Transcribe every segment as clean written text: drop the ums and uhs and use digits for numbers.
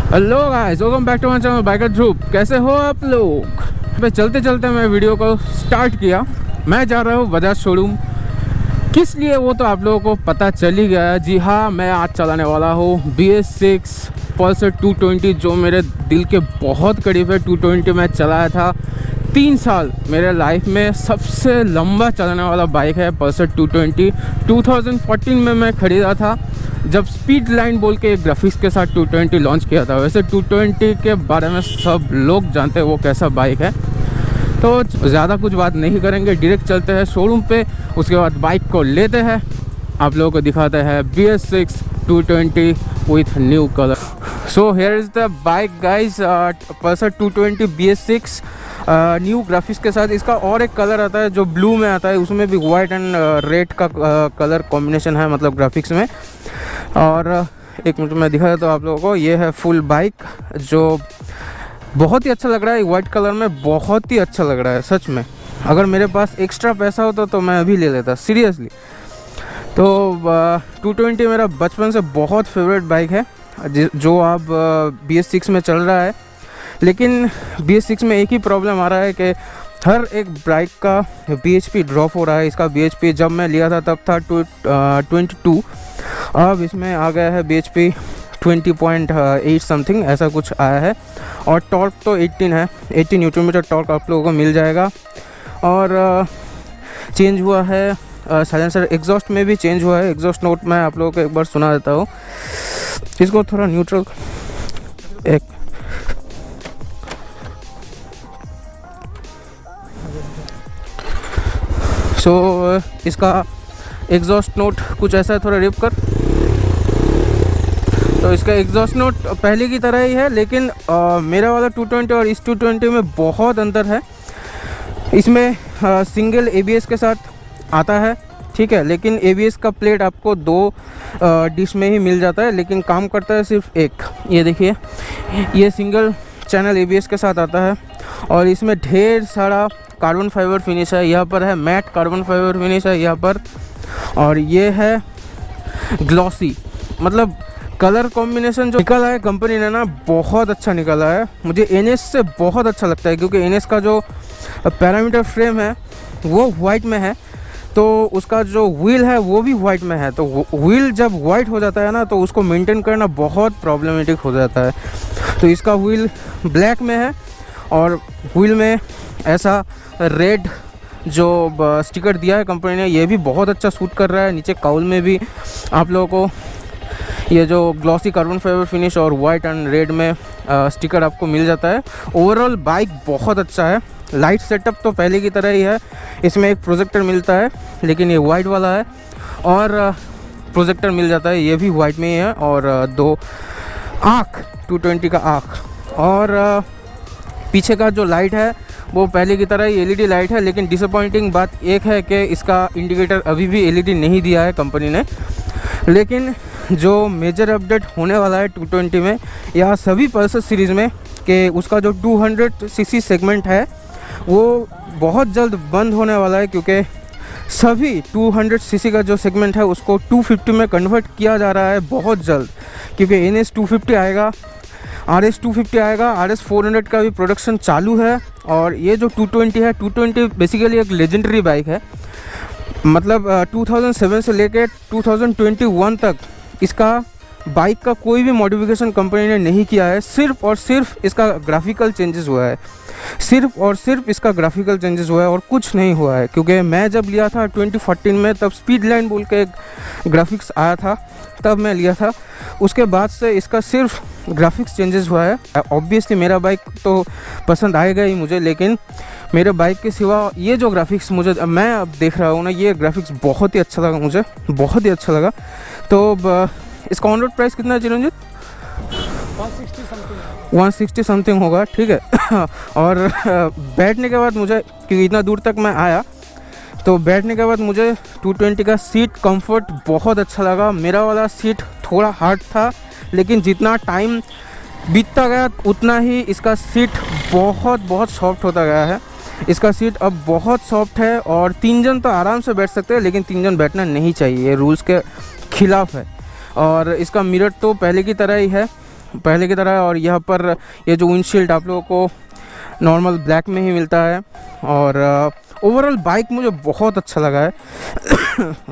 Hello guys, welcome back to my channel biker Dhruv. कैसे हो आप लोग? चलते चलते मैं वीडियो को स्टार्ट किया। मैं जा रहा हूँ बजाज शोरूम। किस लिए वो तो आप लोगों को पता चल ही गया है। जी हाँ, मैं आज चलाने वाला हूँ BS6 पल्सर 220, जो मेरे दिल के बहुत करीब है। 220 मैं चलाया था 3 साल। मेरे लाइफ में सबसे लंबा चलाने वाला बाइक है पल्सर 220। 2014 में मैं खरीदा था, जब स्पीड लाइन बोल के एक ग्राफिक्स के साथ 220 लॉन्च किया था। वैसे 220 के बारे में सब लोग जानते हैं वो कैसा बाइक है, तो ज़्यादा कुछ बात नहीं करेंगे, डायरेक्ट चलते हैं शोरूम पे। उसके बाद बाइक को लेते हैं, आप लोगों को दिखाते हैं BS6 220 with new colour. So here is the bike guys, Pulsar 220 BS6 new graphics के साथ। इसका और एक कलर आता है जो ब्लू में आता है, उसमें भी वाइट एंड रेड का कलर कॉम्बिनेशन है, मतलब ग्राफिक्स में। और एक मिनट में दिखा देता हूँ आप लोगों को। ये है फुल बाइक, जो बहुत ही अच्छा लग रहा है। वाइट कलर में बहुत ही अच्छा लग रहा है सच में। अगर मेरे पास एक्स्ट्रा पैसा होता तो मैं अभी ले लेता, सीरियसली। तो 220 मेरा बचपन से बहुत फेवरेट बाइक है, जो अब BS6 में चल रहा है। लेकिन BS6 में एक ही प्रॉब्लम आ रहा है कि हर एक बाइक का BHP ड्रॉप हो रहा है। इसका BHP जब मैं लिया था तब था 22, अब इसमें आ गया है BHP 20.8 समथिंग, ऐसा कुछ आया है। और टॉर्क तो 18 है, 80 न्यूटन मीटर टॉर्क आप लोगों को मिल जाएगा। और चेंज हुआ है साइलेंसर, एग्जॉस्ट में भी चेंज हुआ है। एग्जॉस्ट नोट मैं आप लोगों को एक बार सुना देता हूँ। इसको थोड़ा न्यूट्रल एक इसका एग्जॉस्ट नोट कुछ ऐसा है, थोड़ा रिप कर। तो इसका एग्जॉस्ट नोट पहले की तरह ही है, लेकिन मेरा वाला 220 और इस 220 में बहुत अंतर है। इसमें सिंगल ABS के साथ आता है, ठीक है, लेकिन ABS का प्लेट आपको 2 डिश में ही मिल जाता है, लेकिन काम करता है सिर्फ एक। ये देखिए, ये सिंगल चैनल ABS के साथ आता है। और इसमें ढेर सारा कार्बन फाइबर फिनिश है। यहाँ पर है मैट कार्बन फाइबर फिनिश है यहाँ पर, और ये है ग्लॉसी। मतलब कलर कॉम्बिनेशन जो निकला है कंपनी ने ना, बहुत अच्छा निकला है। मुझे NS से बहुत अच्छा लगता है, क्योंकि NS का जो पैरामीटर फ्रेम है वो वाइट में है, तो उसका जो व्हील है वो भी वाइट में है। तो व्हील जब वाइट हो जाता है ना, तो उसको मेंटेन करना बहुत प्रॉब्लमेटिक हो जाता है। तो इसका व्हील ब्लैक में है, और व्हील में ऐसा रेड जो स्टिकर दिया है कंपनी ने, ये भी बहुत अच्छा सूट कर रहा है। नीचे काउल में भी आप लोगों को ये जो ग्लॉसी कार्बन फाइबर फिनिश और वाइट एंड रेड में स्टिकर आपको मिल जाता है। ओवरऑल बाइक बहुत अच्छा है। लाइट सेटअप तो पहले की तरह ही है। इसमें एक प्रोजेक्टर मिलता है, लेकिन ये वाइट वाला है, और प्रोजेक्टर मिल जाता है, ये भी वाइट में ही है। और 2 आँख 220 का आँख, और पीछे का जो लाइट है वो पहले की तरह ही LED लाइट है। लेकिन डिसअपॉइंटिंग बात एक है कि इसका इंडिकेटर अभी भी LED नहीं दिया है कंपनी ने। लेकिन जो मेजर अपडेट होने वाला है 220 में या सभी पल्सर सीरीज़ में, कि उसका जो 200cc सेगमेंट है वो बहुत जल्द बंद होने वाला है, क्योंकि सभी 200cc का जो सेगमेंट है उसको 250 में कन्वर्ट किया जा रहा है बहुत जल्द। क्योंकि NS 250 आएगा, RS 250 आएगा, RS 400 का भी प्रोडक्शन चालू है। और ये जो 220 है, 220 बेसिकली एक लेजेंडरी बाइक है। मतलब 2007 से लेकर 2021 तक इसका बाइक का कोई भी मॉडिफिकेशन कंपनी ने नहीं किया है। सिर्फ और सिर्फ इसका ग्राफिकल चेंजेस हुआ है, सिर्फ और सिर्फ इसका ग्राफिकल चेंजेस हुआ है, और कुछ नहीं हुआ है। क्योंकि मैं जब लिया था 2014 में, तब स्पीड लाइन बोल के एक ग्राफिक्स आया था, तब मैं लिया था। उसके बाद से इसका सिर्फ ग्राफिक्स चेंजेस हुआ है। ऑब्वियसली मेरा बाइक तो पसंद आएगा ही मुझे, लेकिन मेरे बाइक के सिवा ये जो ग्राफिक्स मुझे मैं अब देख रहा हूँ ना, ये ग्राफिक्स बहुत ही अच्छा लगा मुझे, बहुत ही अच्छा लगा। तो इसका ऑन रोड प्राइस कितना है चिरंजीत? 160 समथिंग होगा, ठीक है। और बैठने के बाद मुझे, क्योंकि इतना दूर तक मैं आया, तो बैठने के बाद मुझे 220 का सीट कंफर्ट बहुत अच्छा लगा। मेरा वाला सीट थोड़ा हार्ड था, लेकिन जितना टाइम बीतता गया उतना ही इसका सीट बहुत बहुत सॉफ्ट होता गया है। इसका सीट अब बहुत सॉफ्ट है, और 3 जन तो आराम से बैठ सकते हैं, लेकिन 3 जन बैठना नहीं चाहिए, ये रूल्स के खिलाफ है। और इसका मिरर तो पहले की तरह ही है, पहले की तरह, और यहाँ पर ये जो विंडशील्ड आप लोगों को नॉर्मल ब्लैक में ही मिलता है। और ओवरऑल बाइक मुझे बहुत अच्छा लगा है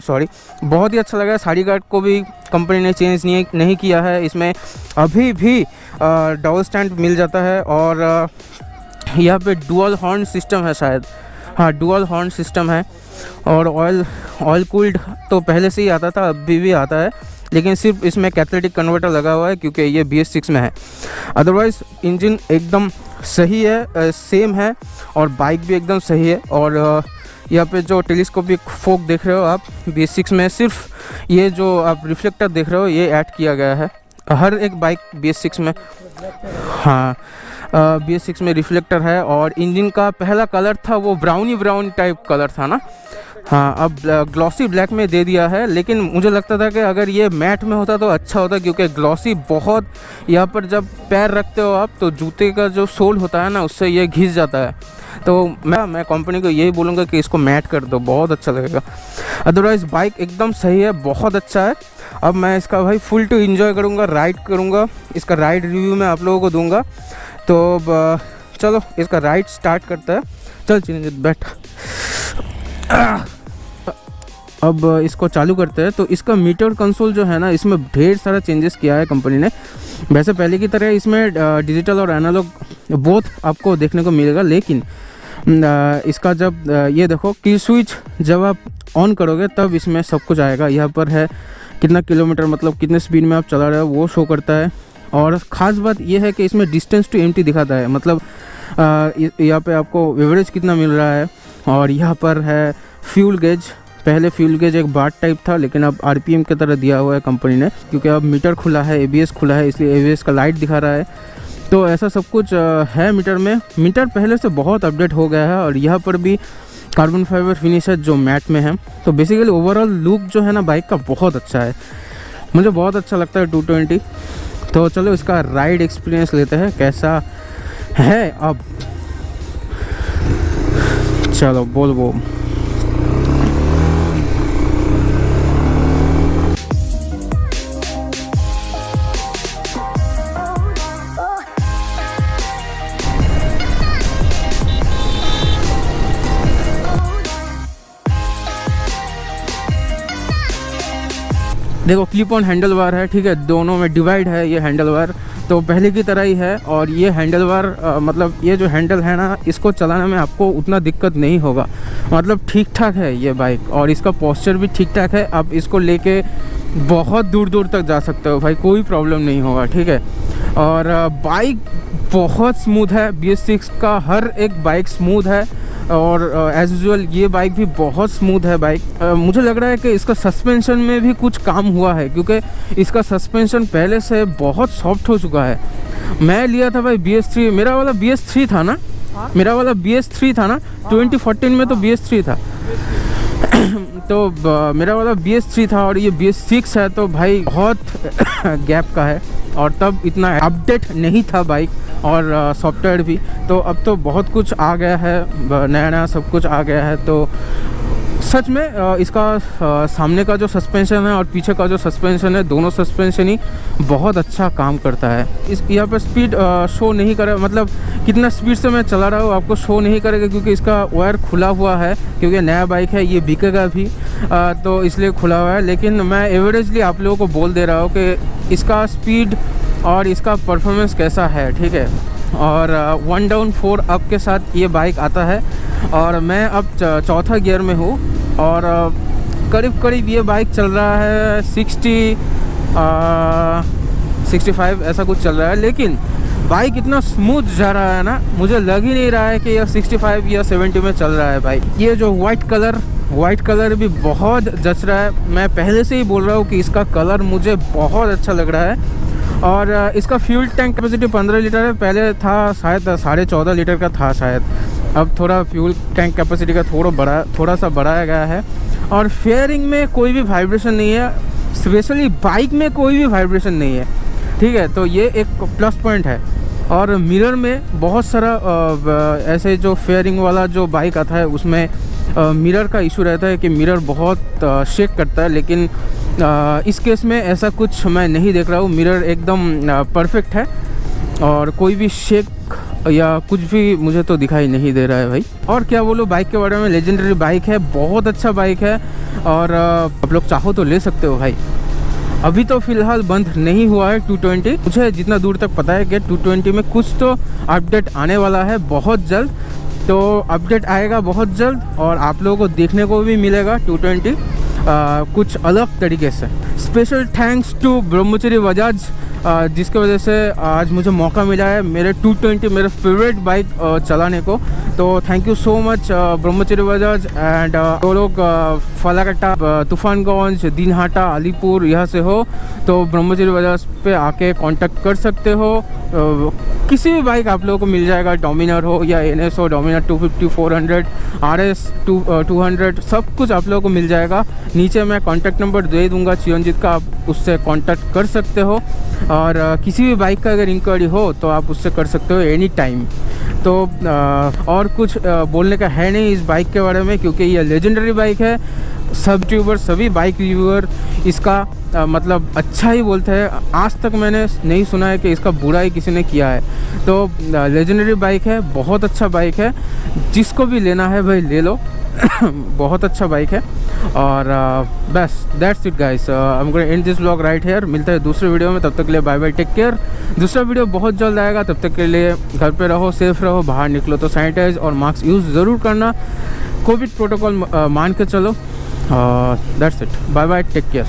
सॉरी, बहुत ही अच्छा लगा है। साइड गार्ड को भी कंपनी ने चेंज नहीं किया है, इसमें अभी भी डबल स्टैंड मिल जाता है। और यहाँ पे डुअल हॉर्न सिस्टम है शायद, हाँ डुअल हॉर्न सिस्टम है। और ऑयल कूल्ड तो पहले से ही आता था, अभी भी आता है, लेकिन सिर्फ इसमें कैथलिटिक कन्वर्टर लगा हुआ है क्योंकि ये BS6 में है। अदरवाइज़ इंजन एकदम सही है, सेम है, और बाइक भी एकदम सही है। और यहाँ पे जो टेलीस्कोपिक फोक देख रहे हो आप BS6 में, सिर्फ ये जो आप रिफ्लेक्टर देख रहे हो ये ऐड किया गया है हर एक बाइक BS6 में। हाँ BS6 में रिफ्लेक्टर है। और इंजन का पहला कलर था वो ब्राउनी टाइप कलर था ना, हाँ अब ग्लॉसी ब्लैक में दे दिया है। लेकिन मुझे लगता था कि अगर ये मैट में होता तो अच्छा होता, क्योंकि ग्लॉसी बहुत, यहाँ पर जब पैर रखते हो आप तो जूते का जो सोल होता है ना उससे ये घिस जाता है। तो मैं कंपनी को यही बोलूँगा कि इसको मैट कर दो, बहुत अच्छा लगेगा। अदरवाइज़ बाइक एकदम सही है, बहुत अच्छा है। अब मैं इसका भाई फुल टू इन्जॉय करूँगा, राइड करूँगा, इसका राइड रिव्यू मैं आप लोगों को दूँगा। तो चलो इसका राइड स्टार्ट करता है, चल चिरंजीत बैठ। अब इसको चालू करते हैं। तो इसका मीटर कंसोल जो है ना, इसमें ढेर सारा चेंजेस किया है कंपनी ने। वैसे पहले की तरह इसमें डिजिटल और एनालॉग बोथ आपको देखने को मिलेगा, लेकिन इसका जब ये देखो की स्विच जब आप ऑन करोगे तब इसमें सब कुछ आएगा। यहाँ पर है कितना किलोमीटर, मतलब कितने स्पीड में आप चला रहे हो वो शो करता है। और ख़ास बात यह है कि इसमें डिस्टेंस टू एम्प्टी दिखाता है, मतलब यहाँ पे आपको एवरेज कितना मिल रहा है। और यहाँ पर है फ्यूल गेज, पहले फ्यूल गेज एक बार टाइप था, लेकिन अब RPM की तरह दिया हुआ है कंपनी ने, क्योंकि अब मीटर खुला है, ABS खुला है, इसलिए ABS का लाइट दिखा रहा है। तो ऐसा सब कुछ है मीटर में। मीटर पहले से बहुत अपडेट हो गया है। और यहाँ पर भी कार्बन फाइबर फिनिश है जो मैट में है। तो बेसिकली ओवरऑल लुक जो है ना बाइक का बहुत अच्छा है, मुझे बहुत अच्छा लगता है 220। तो चलो इसका राइड एक्सपीरियंस लेते हैं कैसा है। अब चलो बोल वो देखो क्लिप ऑन हैंडल बार है, ठीक है, दोनों में डिवाइड है ये हैंडल बार, तो पहले की तरह ही है। और ये हैंडल बार मतलब ये जो हैंडल है ना, इसको चलाने में आपको उतना दिक्कत नहीं होगा, मतलब ठीक ठाक है ये बाइक। और इसका पोस्चर भी ठीक ठाक है, आप इसको लेके बहुत दूर दूर तक जा सकते हो भाई, कोई प्रॉब्लम नहीं होगा, ठीक है। और बाइक बहुत स्मूथ है, BS6 का हर एक बाइक स्मूथ है। और एज यूजुअल ये बाइक भी बहुत स्मूथ है बाइक। मुझे लग रहा है कि इसका सस्पेंशन में भी कुछ काम हुआ है, क्योंकि इसका सस्पेंशन पहले से बहुत सॉफ्ट हो चुका है। मैं लिया था भाई BS3, मेरा वाला BS3 था ना, मेरा वाला BS3 था ना, 2014 में तो BS3 था तो मेरा वाला BS3 था और ये BS6 है, तो भाई बहुत गैप का है। और तब इतना अपडेट नहीं था बाइक और सॉफ्टवेयर भी, तो अब तो बहुत कुछ आ गया है, नया नया सब कुछ आ गया है। तो सच में इसका सामने का जो सस्पेंशन है और पीछे का जो सस्पेंशन है, दोनों सस्पेंशन ही बहुत अच्छा काम करता है। इस यहाँ पर स्पीड शो नहीं करे, मतलब कितना स्पीड से मैं चला रहा हूँ आपको शो नहीं करेगा, क्योंकि इसका वायर खुला हुआ है, क्योंकि नया बाइक है, ये बिकेगा भी, तो इसलिए खुला हुआ है। लेकिन मैं एवरेजली आप लोगों को बोल दे रहा हूँ कि इसका स्पीड और इसका परफॉर्मेंस कैसा है, ठीक है। और 1 डाउन 4 अप के साथ ये बाइक आता है। और मैं अब चौथा गियर में हूँ और करीब करीब ये बाइक चल रहा है 65 ऐसा कुछ चल रहा है। लेकिन बाइक इतना स्मूथ जा रहा है ना, मुझे लग ही नहीं रहा है कि यह 65 या 70 में चल रहा है बाइक। ये जो वाइट कलर भी बहुत जच रहा है। मैं पहले से ही बोल रहा हूँ कि इसका कलर मुझे बहुत अच्छा लग रहा है। और इसका फ्यूल टैंक कैपेसिटी 15 लीटर है, पहले था शायद 14.5 लीटर का था शायद, अब थोड़ा फ्यूल टैंक कैपेसिटी का थोड़ा सा बढ़ाया गया है। और फेयरिंग में कोई भी वाइब्रेशन नहीं है, स्पेशली बाइक में कोई भी वाइब्रेशन नहीं है, ठीक है, तो ये एक प्लस पॉइंट है। और मिरर में बहुत सारा ऐसे जो फेयरिंग वाला जो बाइक आता है उसमें मिरर का इशू रहता है कि मिरर बहुत शेक करता है, लेकिन इस केस में ऐसा कुछ मैं नहीं देख रहा हूँ। मिरर एकदम परफेक्ट है और कोई भी शेक या कुछ भी मुझे तो दिखाई नहीं दे रहा है भाई। और क्या बोलूँ बाइक के बारे में, लेजेंडरी बाइक है, बहुत अच्छा बाइक है और आप लोग चाहो तो ले सकते हो भाई। अभी तो फ़िलहाल बंद नहीं हुआ है 220। मुझे जितना दूर तक पता है कि 220 में कुछ तो अपडेट आने वाला है बहुत जल्द, तो अपडेट आएगा बहुत जल्द और आप लोगों को देखने को भी मिलेगा 220 कुछ अलग तरीके से। स्पेशल थैंक्स टू ब्रह्मचर्य बजाज जिसके वजह से आज मुझे मौका मिला है मेरे 220 मेरे फेवरेट बाइक चलाने को। तो थैंक यू सो मच ब्रह्मचर्य बजाज। एंड वो लोग फालाकाटा, तूफानगंज, दिनहाटा, अलीपुर यहाँ से हो तो ब्रह्मचर्य बजाज पे आके कांटेक्ट कर सकते हो। किसी भी बाइक आप लोगों को मिल जाएगा, डोमिनर हो या NS हो, डोमिनर 250, 400, RS 200 सब कुछ आप लोगों को मिल जाएगा। नीचे मैं कांटेक्ट नंबर दे दूंगा चिरंजीत का, आप उससे कांटेक्ट कर सकते हो। और किसी भी बाइक का अगर इंक्वायरी हो तो आप उससे कर सकते हो एनी टाइम। तो और कुछ बोलने का है नहीं इस बाइक के बारे में, क्योंकि ये लेजेंडरी बाइक है। सब यूट्यूबर, सभी बाइक रिव्यूअर इसका मतलब अच्छा ही बोलते हैं। आज तक मैंने नहीं सुना है कि इसका बुरा ही किसी ने किया है। तो लेजेंडरी बाइक है, बहुत अच्छा बाइक है, जिसको भी लेना है भाई ले लो। बहुत अच्छा बाइक है। और बस that's it guys, I am going to end this vlog right here. मिलता है दूसरे वीडियो में, तब तक के लिए बाय बाय, टेक केयर। दूसरा वीडियो बहुत जल्द आएगा, तब तक के लिए घर पे रहो, सेफ रहो, बाहर निकलो तो सैनिटाइज और मास्क यूज़ ज़रूर करना, कोविड प्रोटोकॉल मान के चलो। That's it, bye bye, take care.